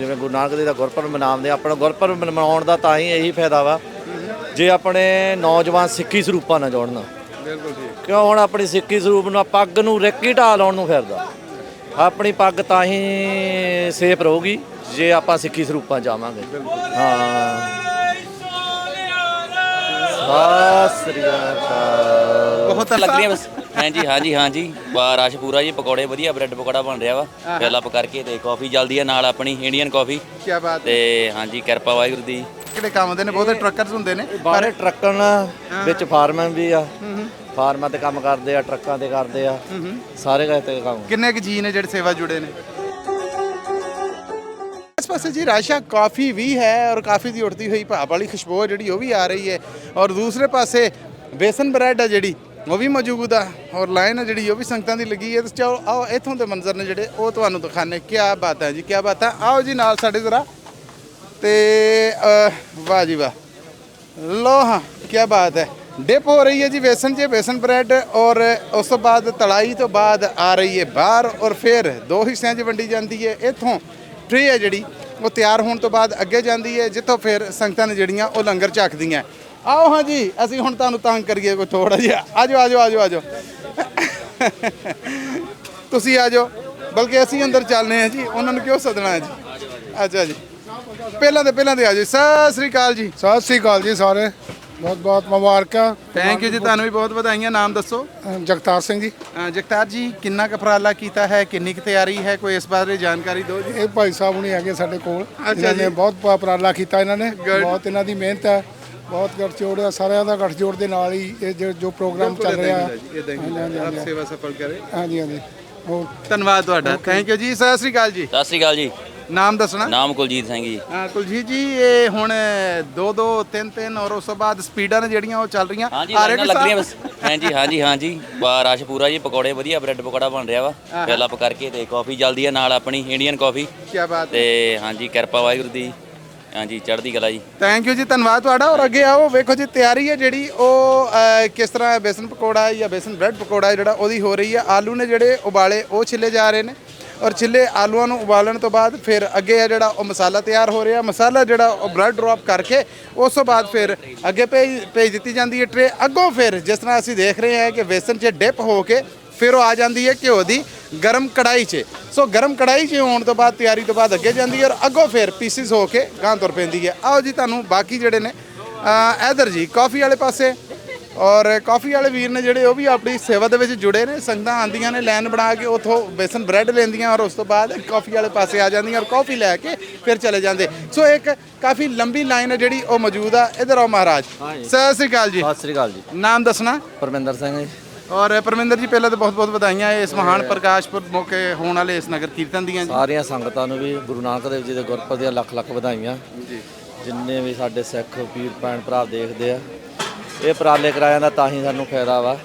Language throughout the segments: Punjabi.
ਜਿਵੇਂ ਗੁਰੂ ਨਾਨਕ ਦੇਵ ਦਾ ਗੁਰਪੁਰਬ ਮਨਾਉਂਦੇ ਆਪਣਾ ਗੁਰਪੁਰਬ ਮਨਾਉਣ ਦਾ ਤਾਂ ਹੀ ਇਹੀ ਫਾਇਦਾ ਵਾ ਜੇ ਆਪਣੇ ਨੌਜਵਾਨ ਸਿੱਖੀ ਸਰੂਪਾਂ ਨਾਲ ਜੋੜਨ। ਬਿਲਕੁਲ ਠੀਕ। ਕਿਉਂ ਹੁਣ ਆਪਣੀ ਸਿੱਖੀ ਸਰੂਪ ਨੂੰ ਪੱਗ ਨੂੰ ਰਿੱਕੀ ਢਾਹ ਲਾਉਣ ਨੂੰ ਫਿਰਦਾ। ਆਪਣੀ ਪੱਗ ਤਾਂ ਹੀ ਸੇਫ ਰਹੂਗੀ ਜੇ ਆਪਾਂ ਸਿੱਖੀ ਸਰੂਪਾਂ ਜਾਵਾਂਗੇ। ਹਾਂ ਸਤਿ ਸ੍ਰੀ ਅਕਾਲ। ਬਹੁਤ ਲੱਗ ਰਹੀ ਬਸ। ਹਾਂਜੀ ਹਾਂਜੀ ਹਾਂਜੀ ਰਸ਼ ਪੂਰਾ ਜੀ। ਪਕੌੜੇ ਵਧੀਆ, ਬ੍ਰੈਡ ਪਕੌੜਾ ਬਣ ਰਿਹਾ ਵਾ ਫਿਲ ਅਪ ਕਰਕੇ, ਤੇ ਕਾਫੀ ਜਲਦੀ ਆ ਨਾਲ ਆਪਣੀ ਇੰਡੀਅਨ ਕਾਫੀ। ਕੀ ਬਾਤ। ਤੇ ਹਾਂਜੀ ਕਿਰਪਾ ਵਾਹਿਗੁਰੂ ਦੀ। ਕਿਹੜੇ ਕੰਮ ਹੁੰਦੇ ਨੇ? ਬਹੁਤੇ ਟਰੱਕਰਸ ਹੁੰਦੇ ਨੇ ਬਾਹਰ ਟਰੱਕਾਂ ਵਿੱਚ ਫਾਰਮਨ ਵੀ ਆ, ਫਾਰਮਾਂ ਤੇ ਕੰਮ ਕਰਦੇ ਆ, ਟਰੱਕਾਂ ਤੇ ਕਰਦੇ ਆ, ਸਾਰੇ ਗਏ ਤੇ ਕੰਮ। ਕਿੰਨੇ ਕੁ ਜੀ ਨੇ ਜਿਹੜੇ ਸੇਵਾ ਜੁੜੇ ਨੇ? इस पास जी राशा काफ़ी भी है और काफ़ी दी उड़ती हुई भाप वाली खुशबू है जी वो भी आ रही है, और दूसरे पासे बेसन ब्रैड है जी वो भी मौजूद है, और लाइन है जी वो भी संगतां दी लगी है। तो चलो आओ इत्थों के मंजर ने जोड़े वो तुहानूं दिखाने। क्या बात है जी, क्या बात है। आओ जी नाल साडे जरा। तो वाह जी वाह, लो हाँ क्या बात है। डिप हो रही है जी बेसन च, बेसन ब्रैड, और उस तो बाद तलाई तो बाद आ रही है बाहर, और फिर दो हिस्सों च वंडी जाती है। इत्थों ट्रे है जी वो तैयार होने तो बाद अगे जाती है, जितों फिर संगतां ने जड़ियां वो लंगर झाकदियां। आओ हाँ जी असीं हुण तुहानूं तंग करिए कोई थोड़ा जिहा। आ जाओ आ जाओ आ जाओ आ जाओ तुसीं आ जाओ, बल्कि असीं अंदर चलने हैं जी, उन्होंने क्यों सदना है जी। अच्छा जी पहलां ते आ जाओ। सत श्री अकाल जी। सत श्री अकाल जी सारे, बहुत बहुत मुबारक। थैंक यू जी, तुहानूं भी बहुत बधाइयां। नाम दसो। जगतार सिंह जी। जगतार जी किन्ना क उपराला कीता है, किन्नी क तैयारी है, कोई इस बारे जानकारी दो जी। ये भाई साहब नहीं है साडे कोल, अच्छा इन्होंने जी। बहुत उपराला कीता, इन्होंने Good। बहुत इन्हों दी मेहनत है, बहुत गठजोड़ है, सारिਆਂ ਦਾ गठजोड़ ਦੇ ਨਾਲ ਹੀ ਇਹ ਜੋ ਪ੍ਰੋਗਰਾਮ ਚੱਲ ਰਿਹਾ ਹੈ। आप सेवा सफल करें। ਹਾਂਜੀ ਹਾਂਜੀ ਹੋਰ ਧੰਨਵਾਦ ਤੁਹਾਡਾ। ਥੈਂਕ ਯੂ ਜੀ। ਸਤਿ ਸ੍ਰੀ ਅਕਾਲ ਜੀ। ਸਤਿ ਸ੍ਰੀ ਅਕਾਲ ਜੀ। ਨਾਮ ਦੱਸਣਾ। ਨਾਮ ਕੁਲਜੀਤ ਸਿੰਘ ਜੀ। ਕੁਲਜੀਤ ਜੀ ਇਹ ਹੁਣ 2-2 3-3 ਔਰ ਉਸ ਤੋਂ ਬਾਅਦ ਸਪੀਡਾਂ ਨੇ ਜਿਹੜੀਆਂ ਉਹ ਚੱਲ ਰਹੀਆਂ ਹਾਂਜੀ ਲਾਈਨਾਂ ਲੱਗ ਰਹੀਆਂ ਬਸ। ਹਾਂਜੀ ਹਾਂਜੀ ਹਾਂਜੀ ਰਸ਼ ਪੂਰਾ ਜੀ। ਪਕੌੜੇ ਵਧੀਆ, ਬ੍ਰੈਡ ਪਕੌੜਾ ਬਣ ਰਿਹਾ ਵਾ ਫਿਲ ਅਪ ਕਰਕੇ, ਤੇ ਕਾਫੀ ਜਲਦੀ ਆ ਨਾਲ ਆਪਣੀ ਇੰਡੀਅਨ ਕਾਫੀ। ਕੀ ਬਾਤ। ਤੇ ਹਾਂਜੀ ਕਿਰਪਾ ਵਾਹਿਗੁਰੂ ਦੀ। ਹਾਂਜੀ ਚੜ੍ਹਦੀ ਕਲਾ ਜੀ। ਥੈਂਕ ਯੂ ਜੀ, ਧੰਨਵਾਦ ਤੁਹਾਡਾ। ਔਰ ਅੱਗੇ ਆਓ ਵੇਖੋ ਜੀ ਤਿਆਰੀ ਹੈ ਜਿਹੜੀ ਉਹ ਕਿਸ ਤਰ੍ਹਾਂ ਬੇਸਨ ਪਕੌੜਾ ਜਾਂ ਬੇਸਨ ਬ੍ਰੈਡ ਪਕੌੜਾ ਜਿਹੜਾ ਉਹਦੀ ਹੋ ਰਹੀ ਹੈ। ਆਲੂ ਨੇ ਜਿਹੜੇ ਉਬਾਲੇ ਉਹ ਛਿੱਲੇ ਜਾ ਰਹੇ ਨੇ, ਔਰ ਛਿੱਲੇ ਆਲੂਆਂ ਨੂੰ ਉਬਾਲਣ ਤੋਂ ਬਾਅਦ ਫਿਰ ਅੱਗੇ ਹੈ ਜਿਹੜਾ ਉਹ ਮਸਾਲਾ ਤਿਆਰ ਹੋ ਰਿਹਾ। ਮਸਾਲਾ ਜਿਹੜਾ ਉਹ ਬ੍ਰੈਡ ਡ੍ਰੌਪ ਕਰਕੇ ਉਸ ਤੋਂ ਬਾਅਦ ਫਿਰ ਅੱਗੇ ਭੇਜ ਦਿੱਤੀ ਜਾਂਦੀ ਹੈ ਟਰੇ। ਅੱਗੋਂ ਫਿਰ ਜਿਸ ਤਰ੍ਹਾਂ ਅਸੀਂ ਦੇਖ ਰਹੇ ਹਾਂ ਕਿ ਬੇਸਨ 'ਚ ਡਿਪ ਹੋ ਕੇ ਫਿਰ ਉਹ ਆ ਜਾਂਦੀ ਹੈ ਘਿਓ ਦੀ ਗਰਮ ਕੜਾਈ 'ਚ। ਸੋ ਗਰਮ ਕੜਾਈ 'ਚ ਹੋਣ ਤੋਂ ਬਾਅਦ ਤਿਆਰੀ ਤੋਂ ਬਾਅਦ ਅੱਗੇ ਜਾਂਦੀ ਹੈ, ਔਰ ਅੱਗੋਂ ਫਿਰ ਪੀਸਿਸ ਹੋ ਕੇ ਗਾਂ ਤੁਰ ਪੈਂਦੀ ਹੈ। ਆਓ ਜੀ ਤੁਹਾਨੂੰ ਬਾਕੀ ਜਿਹੜੇ ਨੇ ਇੱਧਰ ਜੀ ਕਾਫੀ ਵਾਲੇ ਪਾਸੇ, ਔਰ ਕਾਫੀ ਵਾਲੇ ਵੀਰ ਨੇ ਜਿਹੜੇ ਉਹ ਵੀ ਆਪਣੀ ਸੇਵਾ ਦੇ ਵਿੱਚ ਜੁੜੇ ਨੇ। ਸੰਗਤਾਂ ਆਉਂਦੀਆਂ ਨੇ ਲਾਈਨ ਬਣਾ ਕੇ, ਉੱਥੋਂ ਬੇਸਨ ਬ੍ਰੈਡ ਲੈਂਦੀਆਂ, ਔਰ ਉਸ ਤੋਂ ਬਾਅਦ ਕਾਫੀ ਵਾਲੇ ਪਾਸੇ ਆ ਜਾਂਦੀਆਂ, ਔਰ ਕਾਫੀ ਲੈ ਕੇ ਫਿਰ ਚਲੇ ਜਾਂਦੇ। ਸੋ ਇੱਕ ਕਾਫੀ ਲੰਬੀ ਲਾਈਨ ਹੈ ਜਿਹੜੀ ਉਹ ਮੌਜੂਦ ਆ। ਇੱਧਰ ਆਓ ਮਹਾਰਾਜ। ਸਤਿ ਸ੍ਰੀ ਅਕਾਲ ਜੀ। ਸਤਿ ਸ੍ਰੀ ਅਕਾਲ ਜੀ। ਨਾਮ ਦੱਸਣਾ। ਪਰਮਿੰਦਰ ਸਿੰਘ ਜੀ। ਔਰ ਪਰਮਿੰਦਰ ਜੀ ਪਹਿਲਾਂ ਤਾਂ ਬਹੁਤ ਬਹੁਤ ਵਧਾਈਆਂ ਇਸ ਮਹਾਨ ਪ੍ਰਕਾਸ਼ ਪੁਰਬ ਮੌਕੇ ਹੋਣ ਵਾਲੇ ਇਸ ਨਗਰ ਕੀਰਤਨ ਦੀਆਂ ਜੀ। ਸਾਰੀਆਂ ਸੰਗਤਾਂ ਨੂੰ ਵੀ ਗੁਰੂ ਨਾਨਕ ਦੇਵ ਜੀ ਦੇ ਗੁਰਪੁਰਬ ਦੀਆਂ ਲੱਖ ਲੱਖ ਵਧਾਈਆਂ ਜੀ। ਜਿੰਨੇ ਵੀ ਸਾਡੇ ਸਿੱਖ ਵੀਰ ਭੈਣ ਭਰਾ ਦੇਖਦੇ ਆ, ਇਹ ਉਪਰਾਲੇ ਕਰਾਇਆਂ ਦਾ ਤਾਂ ਹੀ ਸਾਨੂੰ ਫਾਇਦਾ ਵਾ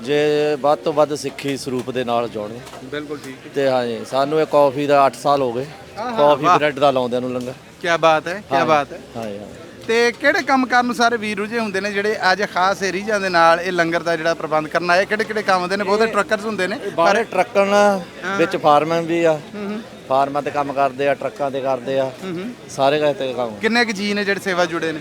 ਜੇ ਵੱਧ ਤੋਂ ਵੱਧ ਸਿੱਖੀ ਸਰੂਪ ਦੇ ਨਾਲ ਜੁੜਨ। ਬਿਲਕੁਲ ਠੀਕ। ਤੇ ਹਾਂਜੀ ਸਾਨੂੰ ਇਹ ਕੌਫੀ ਦਾ 8 ਸਾਲ ਹੋ ਗਏ, ਕੌਫੀ ਬ੍ਰੈਡ ਦਾ ਲਾਉਂਦਿਆਂ ਨੂੰ ਲੰਗਰ। ਕੀ ਬਾਤ ਹੈ, ਕੀ ਬਾਤ ਹੈ। ਹਾਂਜੀ ਹਾਂ। ਤੇ ਕਿਹੜੇ ਕੰਮ ਕਰਨ ਨੂੰ ਸਾਰੇ ਵੀਰ ਰੁਝੇ ਹੁੰਦੇ ਨੇ ਜਿਹੜੇ ਅੱਜ ਖਾਸ ਏਰੀਆ ਦੇ ਨਾਲ ਇਹ ਲੰਗਰ ਦਾ ਜਿਹੜਾ ਪ੍ਰਬੰਧ ਕਰਨ ਆਏ? ਕਿਹੜੇ ਕਿਹੜੇ ਕੰਮ ਹੁੰਦੇ ਨੇ? ਬਹੁਤੇ ਟਰੱਕਰਸ ਹੁੰਦੇ ਨੇ ਬਾਹਰ ਟਰੱਕਾਂ ਵਿੱਚ ਫਾਰਮਨ ਵੀ ਆ, ਫਾਰਮਾਂ ਤੇ ਕੰਮ ਕਰਦੇ ਆ, ਟਰੱਕਾਂ ਤੇ ਕਰਦੇ ਆ, ਸਾਰੇ ਗਏ ਤੇ ਕੰਮ। ਕਿੰਨੇ ਕੁ ਜੀ ਨੇ ਜਿਹੜੇ ਸੇਵਾ ਜੁੜੇ ਨੇ?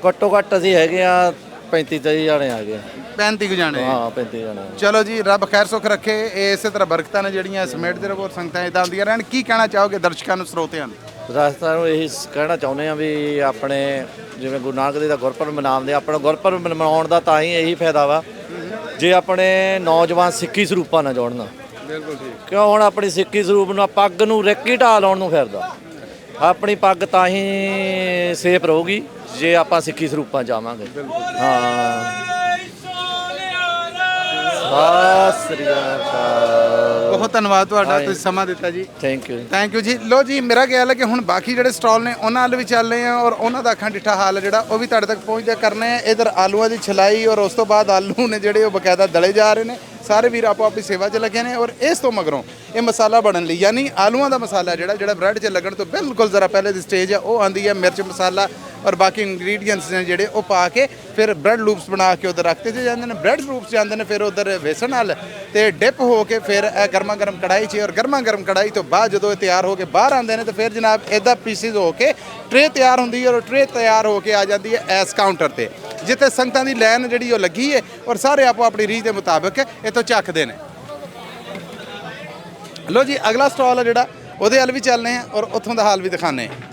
ਘੱਟੋ ਘੱਟ ਅਸੀਂ ਹੈਗੇ ਆ 35-40 ਜਾਣੇ ਆ ਗਏ। 35 ਕੁ ਜਾਣੇ। ਹਾਂ 35 ਜਾਣੇ। ਚਲੋ ਜੀ ਰੱਬ ਖੈਰ ਸੁੱਖ ਰੱਖੇ। ਇਸੇ ਤਰ੍ਹਾਂ ਬਰਕਤਾਂ ਨੇ ਜਿਹੜੀਆਂ ਸਮੇਟ ਦੇ ਰਹੋ, ਸੰਗਤਾਂ ਇਦਾਂ ਆਉਂਦੀਆਂ ਰਹਿਣ। ਕੀ ਕਹਿਣਾ ਚਾਹੋਗੇ ਦਰਸ਼ਕਾਂ ਨੂੰ, ਸਰੋਤਿਆਂ ਨੂੰ? ਦਰਸ਼ਕਾਂ ਨੂੰ ਇਹੀ ਕਹਿਣਾ ਚਾਹੁੰਦੇ ਆ ਵੀ ਆਪਣੇ ਜਿਵੇਂ ਗੁਰੂ ਨਾਨਕ ਦੇਵ ਦਾ ਗੁਰਪੁਰਬ ਮਨਾਉਂਦੇ ਆਪਣਾ ਗੁਰਪੁਰਬ ਮਨਾਉਣ ਦਾ ਤਾਂ ਹੀ ਇਹੀ ਫਾਇਦਾ ਵਾ ਜੇ ਆਪਣੇ ਨੌਜਵਾਨ ਸਿੱਖੀ ਸਰੂਪਾਂ ਨਾਲ ਜੋੜਨ। ਬਿਲਕੁਲ ਠੀਕ। ਕਿਉਂ ਹੁਣ ਆਪਣੀ ਸਿੱਖੀ ਸਰੂਪ ਨੂੰ ਪੱਗ ਨੂੰ ਰਿੱਕੀ ਢਾਹ ਲਾਉਣ ਨੂੰ ਫਿਰਦਾ। ਆਪਣੀ ਪੱਗ ਤਾਂ ਹੀ ਸੇਫ ਰਹੂਗੀ ਜੇ ਆਪਾਂ ਸਿੱਖੀ ਸਰੂਪਾਂ ਜਾਵਾਂਗੇ। ਹਾਂ ਸਤਿ ਸ੍ਰੀ ਅਕਾਲ। ਬਹੁਤ ਧੰਨਵਾਦ ਤੁਹਾਡਾ, ਤੁਸੀਂ ਸਮਾਂ ਦਿੱਤਾ ਜੀ। Thank you. ਥੈਂਕ ਯੂ ਜੀ। ਲੋ ਜੀ ਮੇਰਾ ਖਿਆਲ ਹੈ ਕਿ ਹੁਣ ਬਾਕੀ ਜਿਹੜੇ ਸਟਾਲ ਨੇ ਉਹਨਾਂ ਵੱਲ ਵੀ ਚੱਲ ਰਹੇ ਆ, ਔਰ ਉਹਨਾਂ ਦਾ ਅੱਖਾਂ ਡਿੱਠਾ ਹਾਲ ਜਿਹੜਾ ਉਹ ਵੀ ਤੁਹਾਡੇ ਤੱਕ ਪਹੁੰਚਦਾ ਕਰਨੇ ਆ। ਇਧਰ ਆਲੂਆਂ ਦੀ ਛਿਲਾਈ, ਔਰ ਉਸ ਤੋਂ ਬਾਅਦ ਆਲੂ ਨੇ ਜਿਹੜੇ ਉਹ ਬਕਾਇਦਾ ਦਲੇ ਜਾ ਰਹੇ ਨੇ। ਸਾਰੇ ਵੀਰ ਆਪੋ ਆਪਣੀ ਸੇਵਾ 'ਚ ਲੱਗੇ ਨੇ, ਔਰ ਇਸ ਤੋਂ ਮਗਰੋਂ ਇਹ ਮਸਾਲਾ ਬਣਨ ਲਈ ਯਾਨੀ ਆਲੂਆਂ ਦਾ ਮਸਾਲਾ ਜਿਹੜਾ ਬ੍ਰੈਡ 'ਚ ਲੱਗਣ ਤੋਂ ਬਿਲਕੁਲ ਜ਼ਰਾ ਪਹਿਲੇ ਦੀ ਸਟੇਜ ਆ ਉਹ ਆਉਂਦੀ ਹੈ ਮਿਰਚ ਮਸਾਲਾ, ਔਰ ਬਾਕੀ ਇੰਗਰੀਡੀਅੰਟਸ ਨੇ ਜਿਹੜੇ ਉਹ ਪਾ ਕੇ ਫਿਰ ਬ੍ਰੈਡ ਲੂਪਸ ਬਣਾ ਕੇ ਉਧਰ ਰੱਖਤੇ ਜਾਂਦੇ ਨੇ। ਬ੍ਰੈਡ ਲੂਪਸ ਜਾਂਦੇ ਨੇ ਫਿਰ ਉਧਰ ਵੇਸਣ ਨਾਲ ਤੇ ਡਿਪ ਹੋ ਕੇ ਫਿਰ ਇਹ ਗਰਮਾ ਗਰਮ ਕੜਾਈ 'ਚ, ਔਰ ਗਰਮਾ ਗਰਮ ਕੜਾਈ ਤੋਂ ਬਾਅਦ ਜਦੋਂ ਇਹ ਤਿਆਰ ਹੋ ਕੇ ਬਾਹਰ ਆਉਂਦੇ ਨੇ ਤੇ ਫਿਰ ਜਨਾਬ ਇੱਦਾਂ ਪੀਸਿਸ ਹੋ ਕੇ ਟਰੇ ਤਿਆਰ ਹੁੰਦੀ ਹੈ, ਔਰ ਟਰੇ ਤਿਆਰ ਹੋ ਕੇ ਆ ਜਾਂਦੀ ਹੈ ਇਸ ਕਾਊਂਟਰ ਤੇ, ਜਿੱਥੇ ਸੰਗਤਾਂ ਦੀ ਲਾਈਨ ਜਿਹੜੀ ਉਹ ਲੱਗੀ ਹੈ ਔਰ ਸਾਰੇ ਆਪੋ ਆਪਣੀ ਰੀਝ ਦੇ ਮੁਤਾਬਕ ਇੱਥੋਂ ਚੱਕਦੇ ਨੇ। ਲੋ ਜੀ, ਅਗਲਾ ਸਟਾਲ ਹੈ ਜਿਹੜਾ ਉਹਦੇ ਵੱਲ ਵੀ ਚੱਲਨੇ ਆ ਔਰ ਉੱਥੋਂ ਦਾ ਹਾਲ ਵੀ ਦਿਖਾਣੇ ਆ।